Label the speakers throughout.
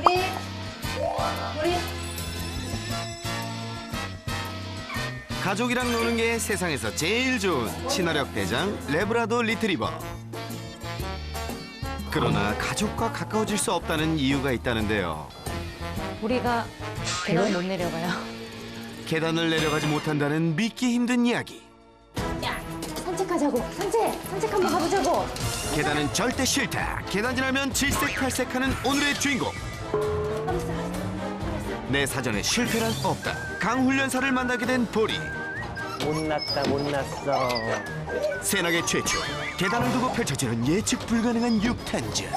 Speaker 1: 우리.
Speaker 2: 가족이랑 노는 게 세상에서 제일 좋은 친화력 대장 레브라도 리트리버. 그러나 가족과 가까워질 수 없다는 이유가 있다는데요.
Speaker 1: 우리가 계단 못 내려가요.
Speaker 2: 계단을 내려가지 못한다는 믿기 힘든 이야기.
Speaker 1: 야, 산책하자고. 산책 한번 가보자고.
Speaker 2: 계단은 절대 싫다. 계단 지나면 질색팔색하는 오늘의 주인공. 내 사전에 실패란 없다. 강훈련사를 만나게 된 보리.
Speaker 3: 못났어.
Speaker 2: 새낙의 최초. 계단을 두고 펼쳐지는 예측 불가능한 육탄전.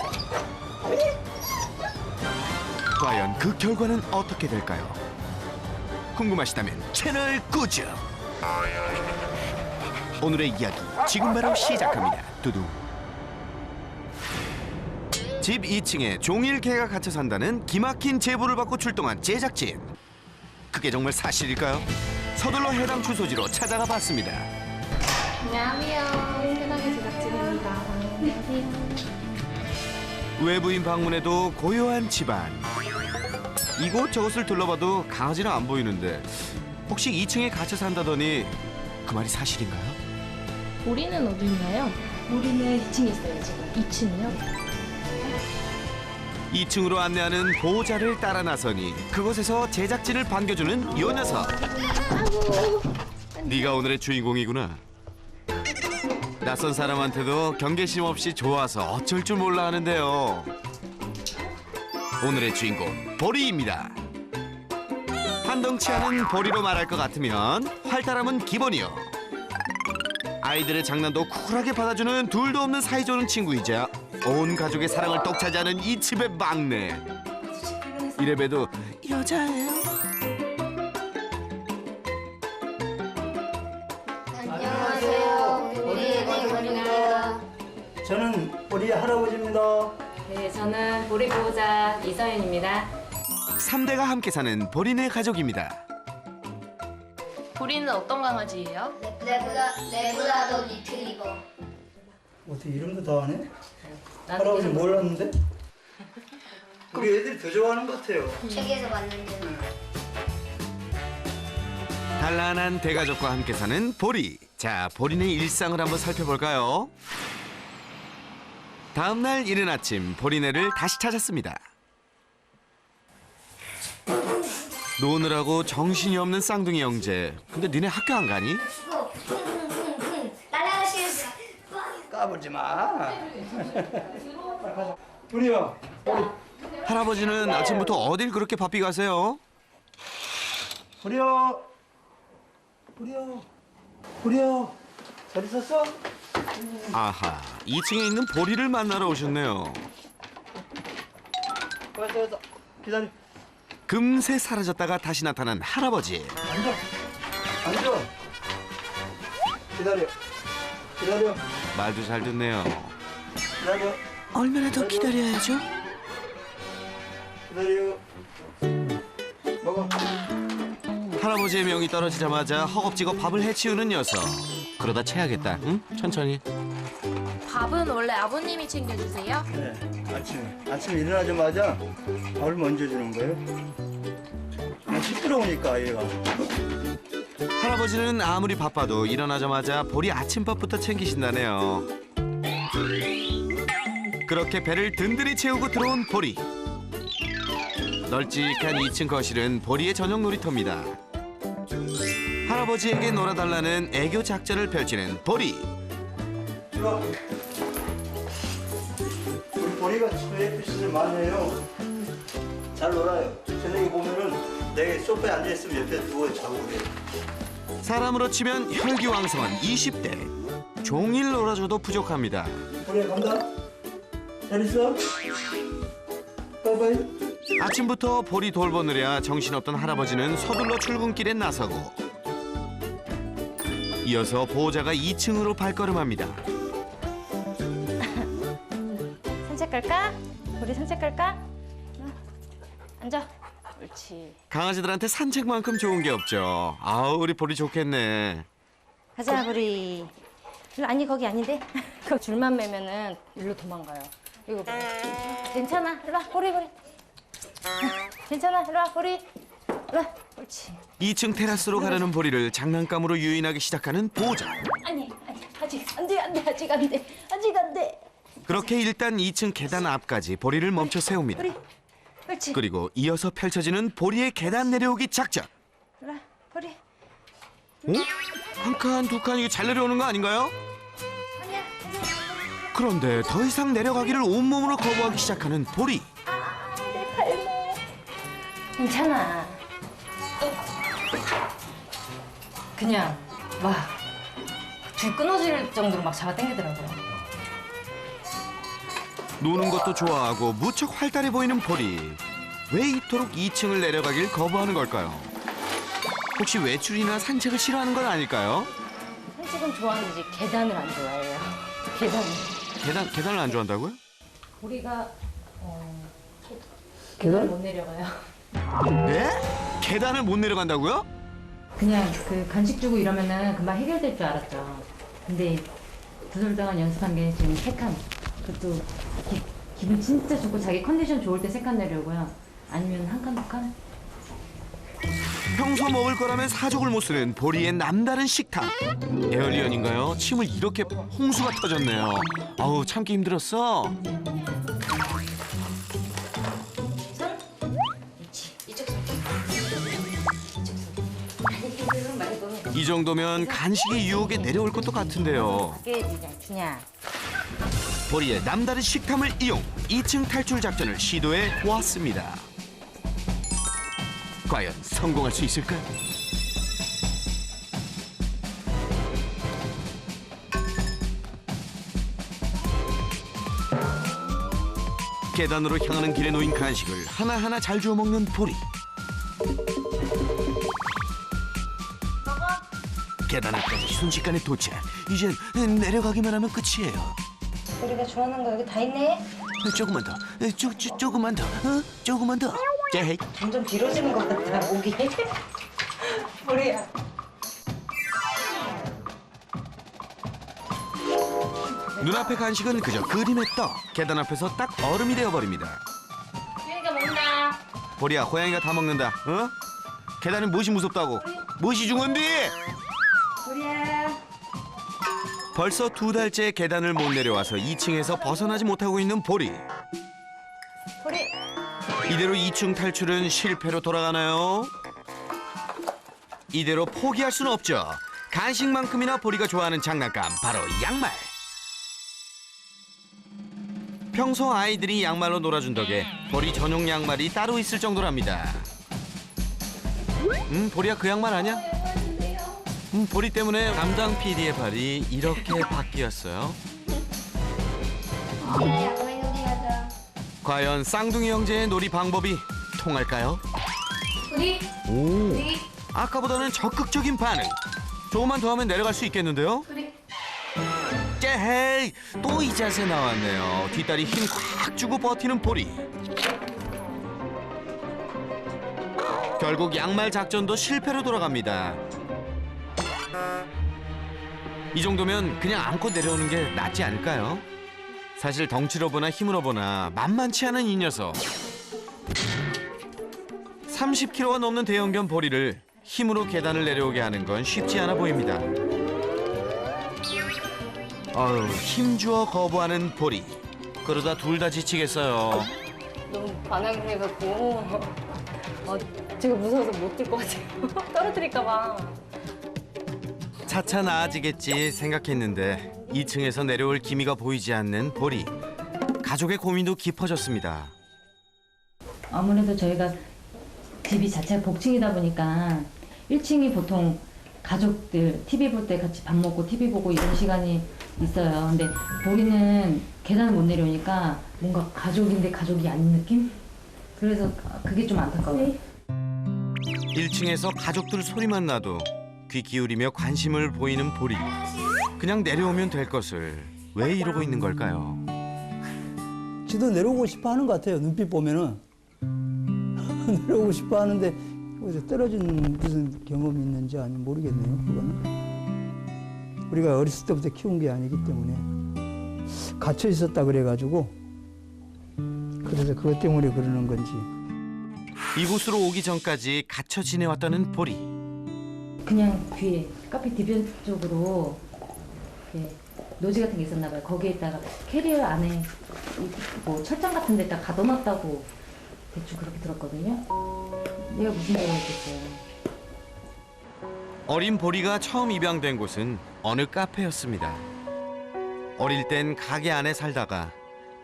Speaker 2: 과연 그 결과는 어떻게 될까요? 궁금하시다면 채널 고정. 오늘의 이야기 지금 바로 시작합니다. 두두. 집 2층에 종일 개가 갇혀 산다는 기막힌 제보를 받고 출동한 제작진. 그게 정말 사실일까요? 서둘러 해당 주소지로 찾아가 봤습니다.
Speaker 1: 안녕하세요. 새낙의 제작진입니다. 안녕하세요.
Speaker 2: 외부인 방문에도 고요한 집안. 이곳저곳을 둘러봐도 강아지는 안 보이는데 혹시 2층에 갇혀 산다더니 그 말이 사실인가요?
Speaker 4: 보리는 어디 있나요?
Speaker 1: 우리는 2층에 있어요, 지금.
Speaker 4: 2층이요?
Speaker 2: 2층으로 안내하는 보호자를 따라 나서니 그곳에서 제작진을 반겨주는 요 녀석. 네가 오늘의 주인공이구나. 낯선 사람한테도 경계심 없이 좋아서 어쩔 줄 몰라 하는데요. 오늘의 주인공 보리입니다. 한덩치 하는 보리로 말할 것 같으면 활달함은 기본이요. 아이들의 장난도 쿨하게 받아주는 둘도 없는 사이좋은 친구이자 온 가족의 사랑을 독차지하는 이 집의 막내. 이래봬도 여자예요.
Speaker 1: 안녕하세요. 우리 보리입니다.
Speaker 3: 저는 우리 할아버지입니다.
Speaker 4: 네, 저는 보리 보호자 이서연입니다.
Speaker 2: 3대가 함께 사는 보리네 가족입니다.
Speaker 4: 보리는 어떤 강아지예요?
Speaker 5: 레브라도 리트리버.
Speaker 3: 어떻게 이름도 다 하네? 할아버지 몰랐는데? 우리 애들이 더 좋아하는 것 같아요.
Speaker 5: 책에서 봤는데.
Speaker 2: 단란한 대가족과 함께 사는 보리. 자, 보리네 일상을 한번 살펴볼까요? 다음 날 이른 아침 보리네를 다시 찾았습니다. 노느라고 정신이 없는 쌍둥이 형제. 근데 니네 학교 안 가니?
Speaker 5: 날아가시겠어.
Speaker 3: 까불지 마. 우리야.
Speaker 2: 할아버지는 아침부터 어딜 그렇게 바삐 가세요?
Speaker 3: 우리야. 우리야. 잘 있었어?
Speaker 2: 아하, 2층에 있는 보리를 만나러 오셨네요.
Speaker 3: 왔어. 기다려.
Speaker 2: 금세 사라졌다가 다시 나타난 할아버지.
Speaker 3: 앉아. 기다려.
Speaker 2: 말도 잘 듣네요.
Speaker 3: 기다려.
Speaker 2: 얼마나 더 기다려야죠?
Speaker 3: 기다려. 먹어.
Speaker 2: 할아버지의 명이 떨어지자마자 허겁지겁 밥을 해치우는 녀석. 그러다 체하겠다. 응? 천천히.
Speaker 4: 밥은 원래 아버님이 챙겨주세요?
Speaker 3: 네. 아침에 일어나자마자 밥을 먼저 주는 거예요. 그냥 시끄러우니까 얘가.
Speaker 2: 할아버지는 아무리 바빠도 일어나자마자 보리 아침밥부터 챙기신다네요. 그렇게 배를 든든히 채우고 들어온 보리. 널찍한 2층 거실은 보리의 전용 놀이터입니다. 할아버지에게 놀아달라는 애교 작전을 펼치는 보리.
Speaker 3: 이거 우리 보리가 저녁 짓을 많이 해요. 잘 놀아요. 저녁에 보면은 내 소파에 앉아 있으면 옆에 누워 자고 그래.
Speaker 2: 사람으로 치면 혈기왕성한 20대. 종일 놀아줘도 부족합니다.
Speaker 3: 보리야 간다. 잘 있어? 빠이빠이.
Speaker 2: 아침부터 보리 돌보느라 정신없던 할아버지는 서둘러 출근길에 나서고 이어서 보호자가 2층으로 발걸음합니다.
Speaker 1: 산책 갈까? 우리 산책 갈까? 앉아. 옳지.
Speaker 2: 강아지들한테 산책만큼 좋은 게 없죠. 아우, 우리 보리 좋겠네.
Speaker 1: 가자, 우리. 아니, 거기 아닌데? 그 줄만 매면은 일로 도망가요. 이거 봐. 괜찮아. 일로 와, 보리. 괜찮아. 이리 와, 보리. 이리 와. 옳지.
Speaker 2: 2층 테라스로 가려는 보리를 장난감으로 유인하기 시작하는 보호자.
Speaker 1: 아니, 아직 안 돼, 아직 안 돼.
Speaker 2: 그렇게 일단 2층 계단 앞까지 보리를 멈춰 세웁니다.
Speaker 1: 보리. 옳지.
Speaker 2: 그리고 이어서 펼쳐지는 보리의 계단 내려오기 작전.
Speaker 1: 이리 와, 보리.
Speaker 2: 어? 한 칸, 두 칸 이게 잘 내려오는 거 아닌가요?
Speaker 1: 아니야, 괜찮아.
Speaker 2: 그런데 더 이상 내려가기를 온몸으로 거부하기 시작하는 보리.
Speaker 1: 내 발목. 괜찮아.
Speaker 4: 그냥 막 줄 끊어질 정도로 막 잡아당기더라고요.
Speaker 2: 노는 것도 좋아하고 무척 활달해 보이는 보리. 왜 이토록 2층을 내려가길 거부하는 걸까요? 혹시 외출이나 산책을 싫어하는 건 아닐까요?
Speaker 1: 산책은 좋아하는지 계단을 안 좋아해요.
Speaker 2: 계단을 안 좋아한다고요?
Speaker 4: 보리가 계단을 못 내려가요.
Speaker 2: 네? 계단을 못 내려간다고요?
Speaker 4: 그냥 그 간식 주고 이러면은 금방 해결될 줄 알았죠. 근데 2달 동안 연습한 게 지금 3칸. 그것도 기분 진짜 좋고 자기 컨디션 좋을 때 3칸 내려고요. 아니면 1칸, 2칸?
Speaker 2: 평소 먹을 거라면 사족을 못 쓰는 보리의 남다른 식탐. 에어리언인가요? 침을 이렇게 홍수가 터졌네요. 아우 참기 힘들었어. 이 정도면 간식이 유혹에 내려올 것도 같은데요.
Speaker 1: 그게 주냐.
Speaker 2: 보리의 남다른 식탐을 이용 2층 탈출 작전을 시도해 보았습니다. 과연 성공할 수 있을까요? 계단으로 향하는 길에 놓인 간식을 하나하나 잘 주워 먹는 보리. 계단 앞까지 순식간에 도착. 이젠 내려가기만 하면 끝이에요.
Speaker 1: 보리가 좋아하는 거 여기 다 있네.
Speaker 2: 조금만 더, 조금만 더, 조금만 더. 제이.
Speaker 1: 점점 길어지는 것 같아, 목이. 보리야.
Speaker 2: 눈앞의 간식은 그저 그림의 떡. 계단 앞에서 딱 얼음이 되어버립니다.
Speaker 4: 유이가 먹는다.
Speaker 2: 보리야, 고양이가 다 먹는다. 어? 계단은 무엇이 무섭다고? 무엇이 중요한데?
Speaker 1: 보리야.
Speaker 2: 벌써 2달째 계단을 못 내려와서 2층에서 벗어나지 못하고 있는 보리.
Speaker 1: 보리.
Speaker 2: 이대로 2층 탈출은 실패로 돌아가나요? 이대로 포기할 수는 없죠. 간식만큼이나 보리가 좋아하는 장난감, 바로 양말. 평소 아이들이 양말로 놀아준 덕에 보리 전용 양말이 따로 있을 정도랍니다. 보리야, 그 양말 아니야? 보리 때문에 담당 PD의 발이 이렇게 바뀌었어요.
Speaker 5: 양말 놀이 하자.
Speaker 2: 과연 쌍둥이 형제의 놀이 방법이 통할까요?
Speaker 5: 우리
Speaker 2: 오,
Speaker 5: 우리
Speaker 2: 아까보다는 적극적인 반응. 조금만 더 하면 내려갈 수 있겠는데요?
Speaker 5: 우리
Speaker 2: 째헤이, 또 이 자세 나왔네요. 뒷다리 힘 꽉 주고 버티는 보리. 결국 양말 작전도 실패로 돌아갑니다. 이 정도면 그냥 안고 내려오는 게 낫지 않을까요? 사실 덩치로 보나 힘으로 보나 만만치 않은 이 녀석. 30kg가 넘는 대형견 보리를 힘으로 계단을 내려오게 하는 건 쉽지 않아 보입니다. 힘주어 거부하는 보리. 그러다 둘 다 지치겠어요.
Speaker 4: 너무 반항을 해갖고 제가 무서워서 못 들 것 같아요. 떨어뜨릴까 봐.
Speaker 2: 차차 나아지겠지 생각했는데 2층에서 내려올 기미가 보이지 않는 보리. 가족의 고민도 깊어졌습니다.
Speaker 4: 아무래도 저희가 집이 자체가 복층이다 보니까 1층이 보통 가족들 TV 볼 때 같이 밥 먹고 TV 보고 이런 시간이 있어요. 근데 보리는 계단을 못 내려오니까 뭔가 가족인데 가족이 아닌 느낌? 그래서 그게 좀 안타까워요.
Speaker 2: 1층에서 가족들 소리만 나도 귀 기울이며 관심을 보이는 보리. 그냥 내려오면 될 것을 왜 이러고 있는 걸까요?
Speaker 3: 지도 내려오고 싶어 하는 것 같아요. 눈빛 보면은. 내려오고 싶어 하는데 어디서 떨어진 무슨 경험이 있는지 아니면 모르겠네요. 그거는. 우리가 어렸을 때부터 키운 게 아니기 때문에 갇혀 있었다 그래가지고 그래서 그것 때문에 그러는 건지
Speaker 2: 이곳으로 오기 전까지 갇혀 지내왔다는 보리.
Speaker 4: 그냥 뒤에 카페 뒤변 쪽으로 이렇게 노지 같은 게 있었나 봐요. 거기에다가 캐리어 안에 뭐 철장 같은 데다 가둬놨다고 대충 그렇게 들었거든요. 얘가 무슨 죄가 있겠어요.
Speaker 2: 어린 보리가 처음 입양된 곳은 어느 카페였습니다. 어릴 땐 가게 안에 살다가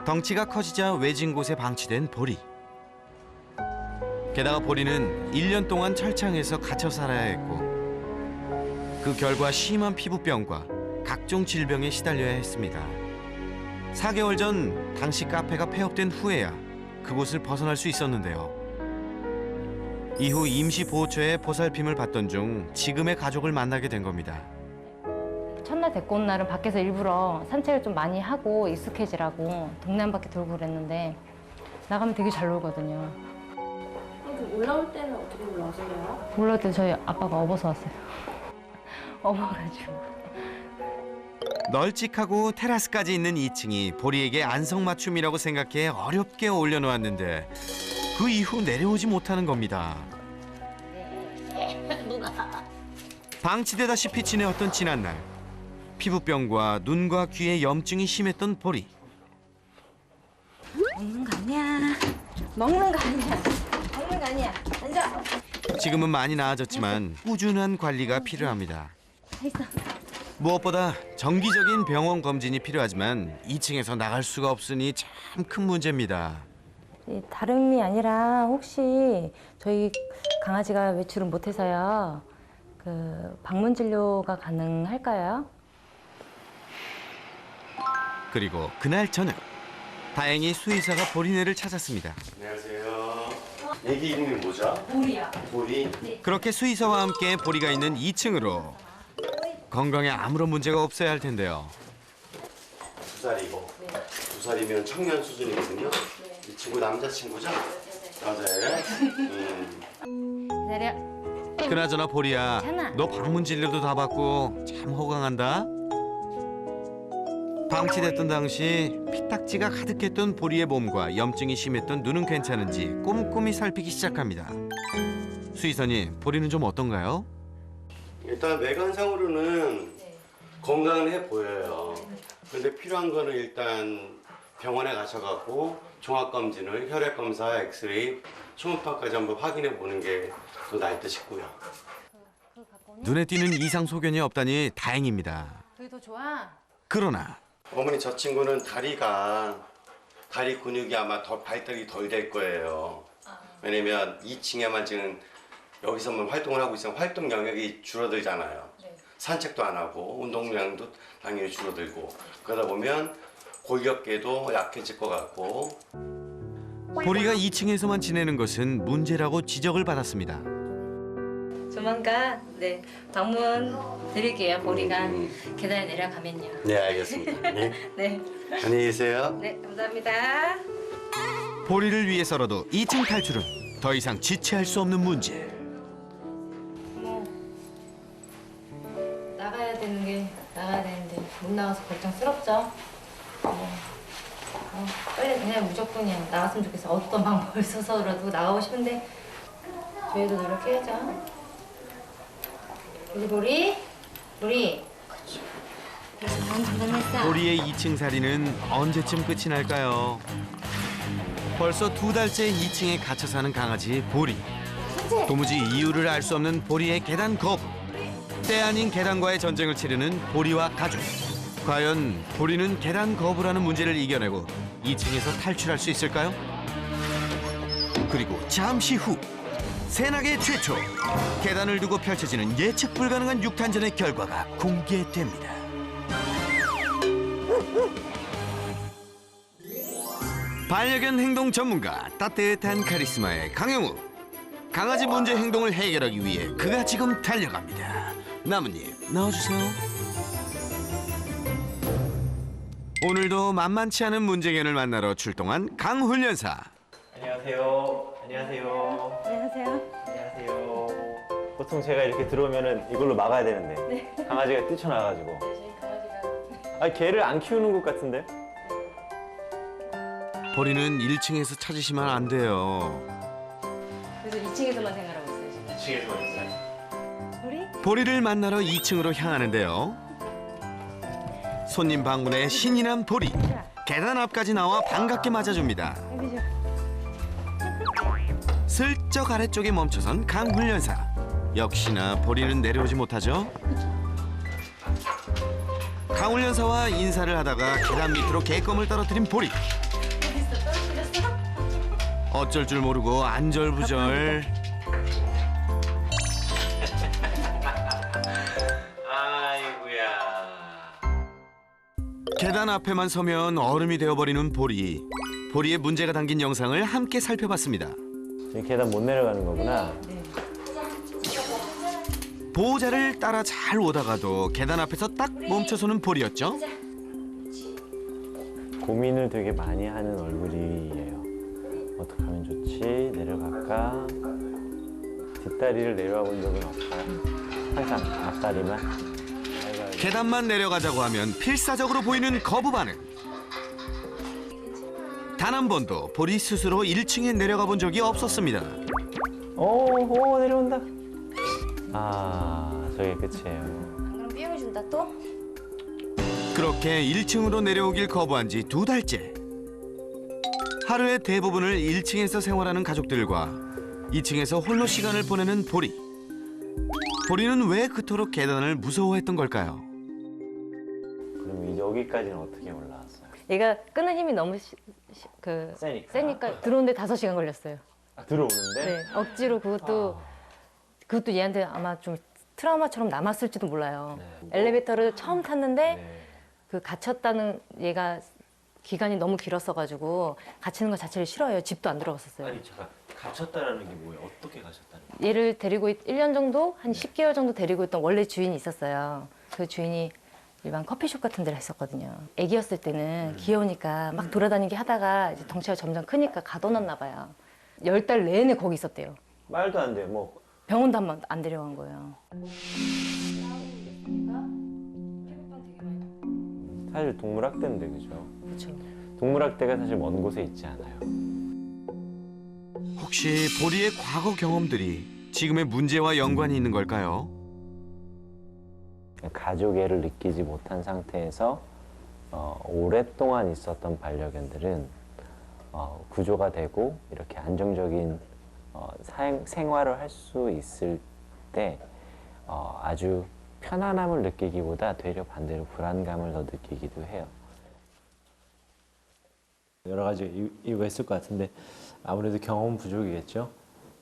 Speaker 2: 덩치가 커지자 외진 곳에 방치된 보리. 게다가 보리는 1년 동안 철창에서 갇혀 살아야 했고 그 결과 심한 피부병과 각종 질병에 시달려야 했습니다. 4개월 전 당시 카페가 폐업된 후에야 그곳을 벗어날 수 있었는데요. 이후 임시보호처의 보살핌을 받던 중 지금의 가족을 만나게 된 겁니다.
Speaker 1: 첫날 데리고 온 날은 밖에서 일부러 산책을 좀 많이 하고 익숙해지라고 동네 한 바퀴 돌고 그랬는데 나가면 되게 잘 놀거든요.
Speaker 5: 그럼 올라올 때는 어떻게 올라오세요?
Speaker 1: 올라올 때 저희 아빠가 업어서 왔어요. 업어가지고.
Speaker 2: 널찍하고 테라스까지 있는 2층이 보리에게 안성맞춤이라고 생각해 어렵게 올려놓았는데 그 이후 내려오지 못하는 겁니다. 방치되다시피 지내왔던 지난날 피부병과 눈과 귀에 염증이 심했던 보리.
Speaker 1: 먹는 거 아니야. 먹는 거 아니야. 먹는 거 아니야. 앉아.
Speaker 2: 지금은 많이 나아졌지만 꾸준한 관리가 필요합니다.
Speaker 1: 서 있어.
Speaker 2: 무엇보다 정기적인 병원 검진이 필요하지만 2층에서 나갈 수가 없으니 참 큰 문제입니다.
Speaker 1: 다름이 아니라 혹시 저희 강아지가 외출을 못해서요. 그 방문 진료가 가능할까요?
Speaker 2: 그리고 그날 저녁 다행히 수의사가 보리네를 찾았습니다.
Speaker 6: 안녕하세요. 애기 이름이 뭐죠? 보리요. 보리?
Speaker 2: 그렇게 수의사와 함께 보리가 있는 2층으로 건강에 아무런 문제가 없어야 할 텐데요.
Speaker 6: 2살이고 2살이면 청년 수준이거든요. 이 친구 남자친구죠? 맞아요.
Speaker 1: 내려.
Speaker 2: 그나저나 보리야,
Speaker 1: 괜찮아.
Speaker 2: 너 방문 진료도 다 받고 참 호강한다. 방치됐던 당시 피딱지가 가득했던 보리의 몸과 염증이 심했던 눈은 괜찮은지 꼼꼼히 살피기 시작합니다. 수의사님, 보리는 좀 어떤가요?
Speaker 6: 일단 외관상으로는 건강해 보여요. 근데 필요한 거는 일단 병원에 가셔갖고 종합검진을 혈액검사, 엑스레이, 초음파까지 한번 확인해 보는 게 더 나을 듯 싶고요.
Speaker 2: 눈에 띄는 이상 소견이 없다니 다행입니다.
Speaker 1: 그게 더 좋아.
Speaker 2: 그러나
Speaker 6: 어머니 저 친구는 다리 근육이 아마 더 발달이 덜 될 거예요. 왜냐면 2층에만 지금 여기서만 활동을 하고 있으면 활동 영역이 줄어들잖아요. 산책도 안 하고 운동량도 당연히 줄어들고 그러다 보면 골격계도 약해질 것 같고.
Speaker 2: 보리가 2층에서만 지내는 것은 문제라고 지적을 받았습니다.
Speaker 1: 조만간 방문 드릴게요. 보리가 계단에 내려가면요.
Speaker 6: 네 알겠습니다. 네.
Speaker 1: 네.
Speaker 6: 안녕히 계세요.
Speaker 1: 네, 감사합니다.
Speaker 2: 보리를 위해서라도 2층 탈출은 더 이상 지체할 수 없는 문제.
Speaker 1: 나가야 되는데 못 나가서 걱정스럽죠. 빨리 그냥 무조건이야. 나갔으면 좋겠어. 어떤 방법을 써서라도 나가고 싶은데 저희도 노력해야죠. 보리.
Speaker 2: 보리의 2층 살이는 언제쯤 끝이 날까요? 벌써 2달째 2층에 갇혀 사는 강아지 보리. 도무지 이유를 알 수 없는 보리의 계단 거부. 때 아닌 계단과의 전쟁을 치르는 보리와 가족. 과연 보리는 계단 거부라는 문제를 이겨내고 2층에서 탈출할 수 있을까요? 그리고 잠시 후 새나게 최초 계단을 두고 펼쳐지는 예측 불가능한 6탄전의 결과가 공개됩니다. 반려견 행동 전문가 따뜻한 카리스마의 강영우. 강아지 문제 행동을 해결하기 위해 그가 지금 달려갑니다. 나무님 나와주세요. 오늘도 만만치 않은 문제견을 만나러 출동한 강훈련사.
Speaker 7: 안녕하세요. 안녕하세요.
Speaker 1: 안녕하세요.
Speaker 7: 안녕하세요. 보통 제가 이렇게 들어오면은 이걸로 막아야 되는데 강아지가 뛰쳐나와가지고.
Speaker 1: 저희 강아지가
Speaker 7: 아, 개를 안 키우는 것 같은데?
Speaker 2: 보리는 1층에서 찾으시면 안 돼요.
Speaker 1: 그래서 2층에서만 생활하고 있어요, 지금.
Speaker 7: 2층에서 있어요.
Speaker 1: 우리?
Speaker 2: 보리를 만나러 2층으로 향하는데요. 손님 방문에 신이 난 보리. 계단 앞까지 나와 반갑게 맞아줍니다. 슬쩍 아래쪽에 멈춰선 강훈련사. 역시나 보리는 내려오지 못하죠. 강훈련사와 인사를 하다가 계단 밑으로 개껌을 떨어뜨린 보리. 어쩔 줄 모르고 안절부절.
Speaker 7: 아이고야.
Speaker 2: 계단 앞에만 서면 얼음이 되어버리는 보리. 보리의 문제가 담긴 영상을 함께 살펴봤습니다.
Speaker 7: 지금 계단 못 내려가는 거구나.
Speaker 2: 보호자를 따라 잘 오다가도 계단 앞에서 딱 멈춰서는 보리였죠.
Speaker 7: 고민을 되게 많이 하는 얼굴이에요. 어떻게 하면 좋지? 내려갈까? 뒷다리를 내려와 본 적은 없어요. 항상 앞다리만.
Speaker 2: 계단만 내려가자고 하면 필사적으로 보이는 거부 반응. 단 한 번도 보리 스스로 1층에 내려가 본 적이 없었습니다.
Speaker 7: 오, 내려온다. 아, 저게 끝이에요.
Speaker 1: 그럼 삐용이 준다 또?
Speaker 2: 그렇게 1층으로 내려오길 거부한 지 2달째. 하루의 대부분을 1층에서 생활하는 가족들과 2층에서 홀로 시간을 보내는 보리. 보리는 왜 그토록 계단을 무서워했던 걸까요?
Speaker 7: 그럼 여기까지는 어떻게 올라왔어요?
Speaker 1: 얘가 끄는 힘이 너무
Speaker 7: 세니까.
Speaker 1: 들어오는데 5시간 걸렸어요.
Speaker 7: 아, 들어오는데?
Speaker 1: 네, 억지로 그것도 얘한테 아마 좀 트라우마처럼 남았을지도 몰라요.
Speaker 7: 네.
Speaker 1: 엘리베이터를 처음 탔는데
Speaker 7: 네.
Speaker 1: 그 갇혔다는 얘가 기간이 너무 길었어가지고 갇히는 것 자체를 싫어해요. 집도 안 들어갔었어요.
Speaker 7: 아니, 잠깐. 갇혔다라는 게 뭐예요? 어떻게 갇혔다는 거예요?
Speaker 1: 얘를 데리고 1년 정도, 한 10개월 정도 데리고 있던 원래 주인이 있었어요. 그 주인이 일반 커피숍 같은 데를 했었거든요. 애기였을 때는 귀여우니까 막 돌아다니게 하다가 이제 덩치가 점점 크니까 가둬놨나 봐요. 10달 내내 거기 있었대요.
Speaker 7: 말도 안 돼. 뭐
Speaker 1: 병원도 한 번 안 데려간 거예요.
Speaker 7: 사실 동물학대인데 그죠?
Speaker 1: 그렇죠.
Speaker 7: 동물학대가 사실 먼 곳에 있지 않아요.
Speaker 2: 혹시 보리의 과거 경험들이 지금의 문제와 연관이 있는 걸까요?
Speaker 7: 가족애를 느끼지 못한 상태에서 오랫동안 있었던 반려견들은 구조가 되고 이렇게 안정적인 생활을 할 수 있을 때 아주 편안함을 느끼기보다 되려 반대로 불안감을 더 느끼기도 해요. 여러 가지 이유가 있을 것 같은데 아무래도 경험 부족이겠죠.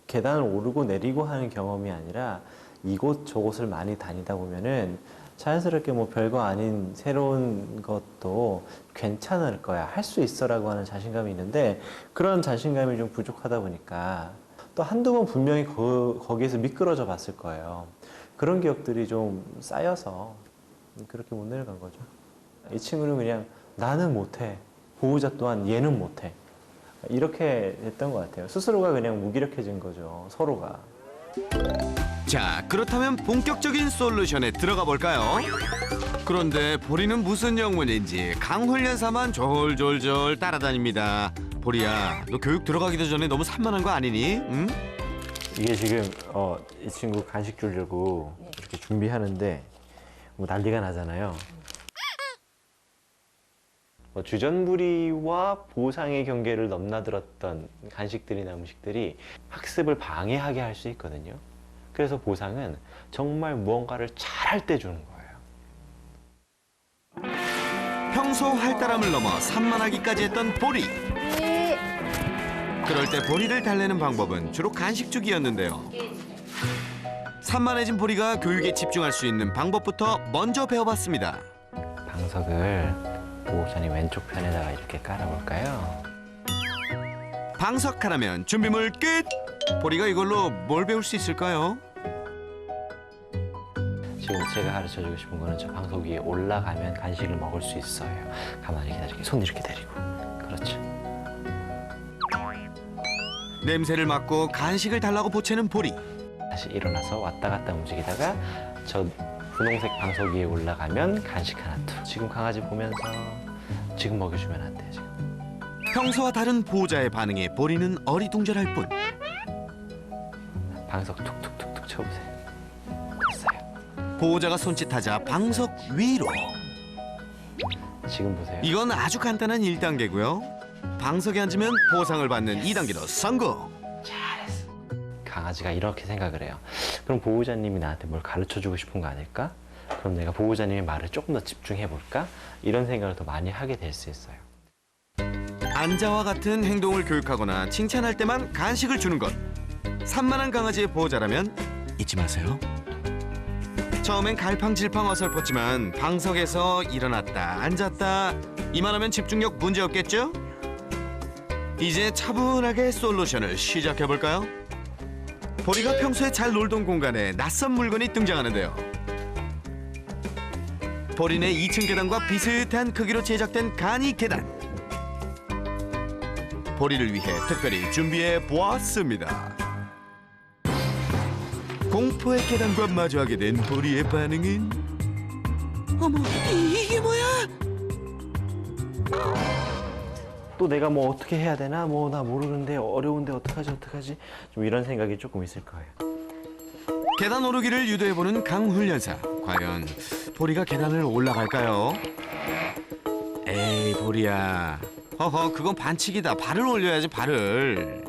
Speaker 7: 계단을 오르고 내리고 하는 경험이 아니라 이곳 저곳을 많이 다니다 보면은 자연스럽게 뭐 별거 아닌 새로운 것도 괜찮을 거야, 할 수 있어라고 하는 자신감이 있는데 그런 자신감이 좀 부족하다 보니까 또 한두 번 분명히 거기에서 미끄러져 봤을 거예요. 그런 기억들이 좀 쌓여서 그렇게 못 내려간 거죠. 이 친구는 그냥 나는 못해, 보호자 또한 얘는 못해, 이렇게 됐던 것 같아요. 스스로가 그냥 무기력해진 거죠, 서로가.
Speaker 2: 자, 그렇다면 본격적인 솔루션에 들어가 볼까요? 그런데 보리는 무슨 영문인지 강훈련사만 졸졸졸 따라다닙니다. 보리야, 너 교육 들어가기도 전에 너무 산만한 거 아니니? 응?
Speaker 7: 이게 지금 이 친구 간식 주려고 이렇게 준비하는데 뭐 난리가 나잖아요. 주전부리와 보상의 경계를 넘나들었던 간식들이나 음식들이 학습을 방해하게 할 수 있거든요. 그래서 보상은 정말 무언가를 잘할 때 주는 거예요.
Speaker 2: 평소 활달함을 넘어 산만하기까지 했던 보리. 그럴 때 보리를 달래는 방법은 주로 간식 주기였는데요. 산만해진 보리가 교육에 집중할 수 있는 방법부터 먼저 배워봤습니다.
Speaker 7: 방석을 보호자님 왼쪽 편에다가 이렇게 깔아볼까요?
Speaker 2: 방석하라면 준비물 끝! 보리가 이걸로 뭘 배울 수 있을까요?
Speaker 7: 지금 제가 가르쳐주고 싶은 거는 저 방석 위에 올라가면 간식을 먹을 수 있어요. 가만히 기다리게, 손 이렇게 데리고. 그렇죠.
Speaker 2: 냄새를 맡고 간식을 달라고 보채는 보리.
Speaker 7: 다시 일어나서 왔다 갔다 움직이다가 저 분홍색 방석 위에 올라가면 간식 하나 툭. 지금 강아지 보면서 지금 먹여주면 안 돼, 지금.
Speaker 2: 평소와 다른 보호자의 반응에 보리는 어리둥절할 뿐.
Speaker 7: 방석 툭툭툭툭 쳐보세요. 됐어요.
Speaker 2: 보호자가 손짓하자 방석 위로.
Speaker 7: 지금 보세요.
Speaker 2: 이건 아주 간단한 1단계고요. 방석에 앉으면 보상을 받는 2단계로 성공.
Speaker 7: 강아지가 이렇게 생각을 해요. 그럼 보호자님이 나한테 뭘 가르쳐주고 싶은 거 아닐까? 그럼 내가 보호자님의 말을 조금 더 집중해볼까? 이런 생각을 더 많이 하게 될 수 있어요.
Speaker 2: 앉아와 같은 행동을 교육하거나 칭찬할 때만 간식을 주는 것. 산만한 강아지의 보호자라면 잊지 마세요. 처음엔 갈팡질팡 어설펐지만 방석에서 일어났다 앉았다 이만하면 집중력 문제없겠죠? 이제 차분하게 솔루션을 시작해볼까요? 보리가 평소에 잘 놀던 공간에 낯선 물건이 등장하는데요. 보리네 2층 계단과 비슷한 크기로 제작된 간이 계단. 보리를 위해 특별히 준비해 보았습니다. 공포의 계단과 마주하게 된 보리의 반응은? 어머, 이게 뭐야?
Speaker 7: 또 내가 뭐 어떻게 해야 되나? 뭐 나 모르는데 어려운데 어떡하지? 좀 이런 생각이 조금 있을 거예요.
Speaker 2: 계단 오르기를 유도해보는 강훈련사. 과연 보리가 계단을 올라갈까요? 에이, 보리야. 허허, 그건 반칙이다. 발을 올려야지, 발을.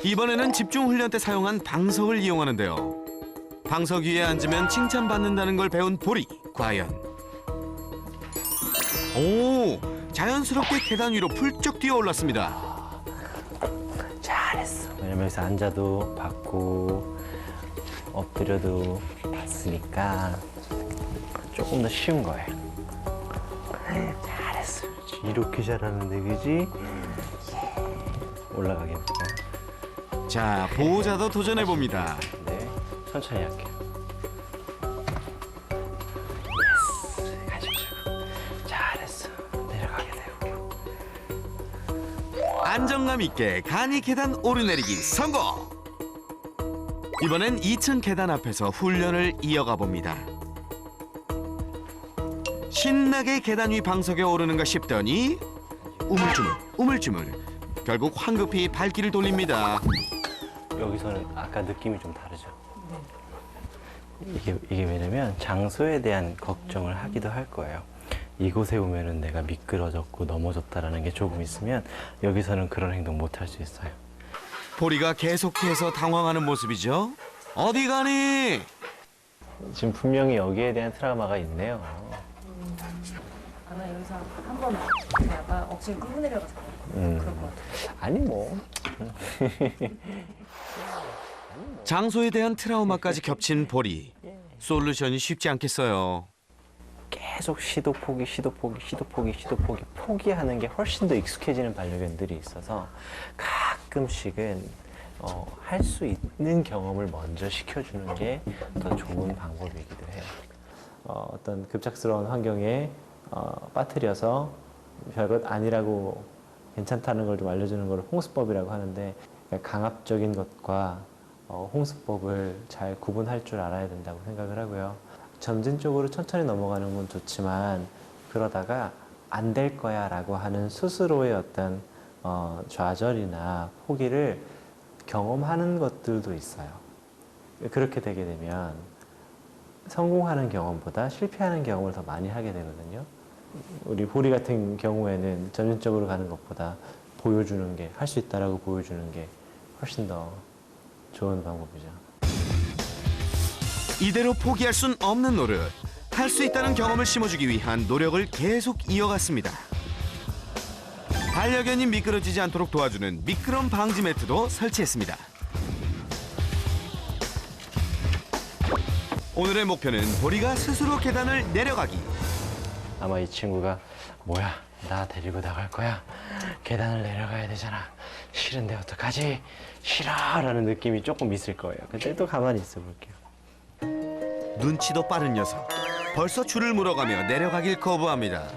Speaker 2: 이번에는 집중 훈련 때 사용한 방석을 이용하는데요. 방석 위에 앉으면 칭찬받는다는 걸 배운 보리. 과연? 오, 자연스럽게 계단 위로 훌쩍 뛰어 올랐습니다.
Speaker 7: 잘했어. 왜냐면 여기서 앉아도 받고 엎드려도 받으니까 조금 더 쉬운 거예요. 잘했어. 이렇게 잘하는데 그지? 올라가게 해볼까요?
Speaker 2: 자, 보호자도 도전해봅니다.
Speaker 7: 네, 천천히 할게요. 예스, 가지고 잘했어. 내려가게 되고.
Speaker 2: 안정감 있게 간이 계단 오르내리기 성공! 이번엔 2층 계단 앞에서 훈련을 이어가 봅니다. 신나게 계단 위 방석에 오르는가 싶더니 우물쭈물 결국 황급히 발길을 돌립니다.
Speaker 7: 여기서는 아까 느낌이 좀 다르죠? 이게 왜냐면 장소에 대한 걱정을 하기도 할 거예요. 이곳에 오면은 내가 미끄러졌고 넘어졌다라는 게 조금 있으면 여기서는 그런 행동 못 할 수 있어요.
Speaker 2: 보리가 계속해서 당황하는 모습이죠. 어디 가니?
Speaker 7: 지금 분명히 여기에 대한 트라우마가 있네요.
Speaker 5: 아마 여기서 한번 약간 억지로 끌고 내려가잖아요. 그럴 것 같아요.
Speaker 7: 아니 뭐.
Speaker 2: 장소에 대한 트라우마까지 겹친 보리. 솔루션이 쉽지 않겠어요.
Speaker 7: 계속 시도 포기 포기하는 게 훨씬 더 익숙해지는 반려견들이 있어서 가끔씩은 할 수 있는 경험을 먼저 시켜주는 게 더 좋은 방법이기도 해요. 어떤 급작스러운 환경에 빠뜨려서 별것 아니라고 괜찮다는 걸 좀 알려주는 걸 홍수법이라고 하는데 그러니까 강압적인 것과 홍수법을 잘 구분할 줄 알아야 된다고 생각을 하고요. 점진적으로 천천히 넘어가는 건 좋지만 그러다가 안 될 거야 라고 하는 스스로의 어떤 좌절이나 포기를 경험하는 것들도 있어요. 그렇게 되게 되면 성공하는 경험보다 실패하는 경험을 더 많이 하게 되거든요. 우리 보리 같은 경우에는 점진적으로 가는 것보다 보여주는 게, 할 수 있다라고 보여주는 게 훨씬 더 좋은 방법이죠.
Speaker 2: 이대로 포기할 순 없는 노릇. 할 수 있다는 경험을 심어주기 위한 노력을 계속 이어갔습니다. 반려견이 미끄러지지 않도록 도와주는 미끄럼 방지 매트도 설치했습니다. 오늘의 목표는 보리가 스스로 계단을 내려가기.
Speaker 7: 아마 이 친구가 뭐야, 나 데리고 나갈 거야? 계단을 내려가야 되잖아. 싫은데 어떡하지? 싫어라는 느낌이 조금 있을 거예요. 근데 또 가만히 있어 볼게요.
Speaker 2: 눈치도 빠른 녀석. 벌써 줄을 물어가며 내려가길 거부합니다.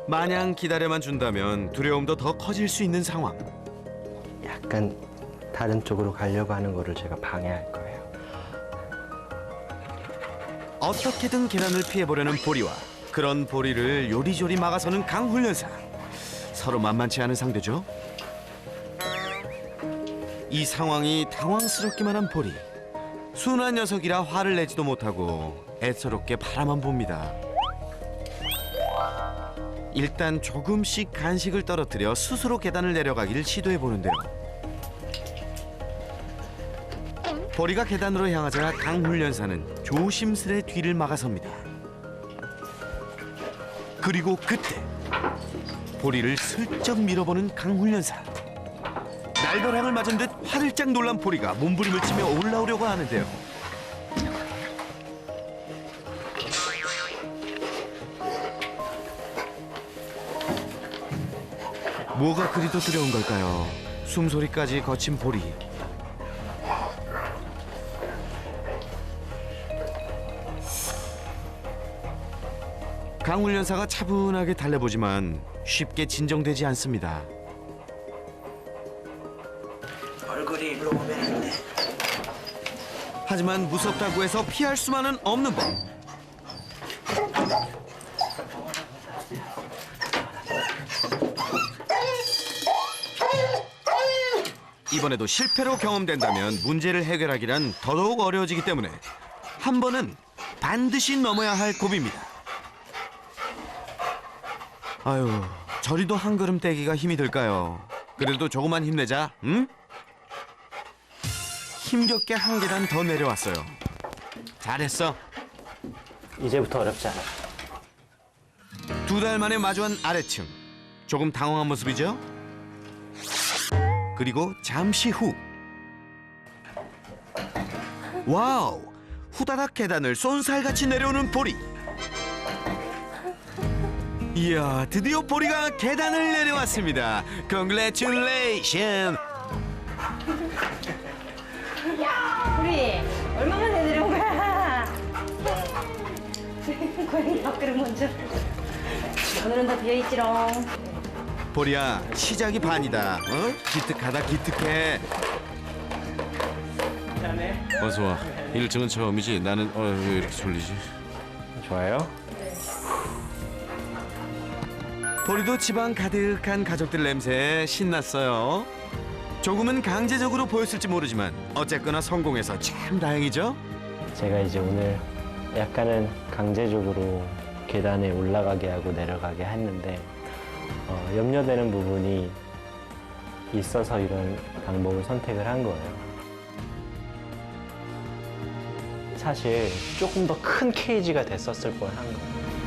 Speaker 2: 마냥 기다려만 준다면 두려움도 더 커질 수 있는 상황.
Speaker 7: 약간 다른 쪽으로 가려고 하는 거를 제가 방해할 거예요.
Speaker 2: 어떻게든 계단을 피해보려는 보리와 그런 보리를 요리조리 막아서는 강훈련사. 서로 만만치 않은 상대죠. 이 상황이 당황스럽기만 한 보리. 순한 녀석이라 화를 내지도 못하고 애처롭게 바라만 봅니다. 일단 조금씩 간식을 떨어뜨려 스스로 계단을 내려가기를 시도해 보는데요. 보리가 계단으로 향하자 강훈련사는 조심스레 뒤를 막아섭니다. 그리고 그때 보리를 슬쩍 밀어보는 강훈련사. 날벼락을 맞은 듯 화들짝 놀란 보리가 몸부림을 치며 올라오려고 하는데요. 뭐가 그리도 두려운 걸까요? 숨소리까지 거친 보리. 강훈련사가 차분하게 달래보지만 쉽게 진정되지 않습니다.
Speaker 8: 얼굴이 일로 오면 안 돼.
Speaker 2: 하지만 무섭다고 해서 피할 수만은 없는 법. 이번에도 실패로 경험된다면 문제를 해결하기란 더더욱 어려워지기 때문에 한 번은 반드시 넘어야 할 고비입니다. 아유, 저리도 한 걸음 떼기가 힘이 들까요? 그래도 조금만 힘내자, 응? 힘겹게 한 계단 더 내려왔어요. 잘했어.
Speaker 7: 이제부터 어렵지 않아.
Speaker 2: 2달 만에 마주한 아래층. 조금 당황한 모습이죠? 그리고 잠시 후. 와우! 후다닥 계단을 쏜살같이 내려오는 보리. 이야, 드디어 보리가 계단을 내려왔습니다. Congratulations!
Speaker 1: 우리 얼마 만에 내려온 거야? 고양이 밥그릇 먼저. 오늘은 다 비어있지롱.
Speaker 2: 보리야, 시작이 반이다. 어? 기특하다, 기특해.
Speaker 9: 어서 와. 1층은 처음이지. 나는 왜 이렇게 졸리지?
Speaker 7: 좋아요?
Speaker 2: 보리도 지방 가득한 가족들 냄새에 신났어요. 조금은 강제적으로 보였을지 모르지만 어쨌거나 성공해서 참 다행이죠.
Speaker 7: 제가 이제 오늘 약간은 강제적으로 계단에 올라가게 하고 내려가게 했는데 염려되는 부분이 있어서 이런 방법을 선택을 한 거예요. 사실 조금 더 큰 케이지가 됐었을 뻔한 거예요.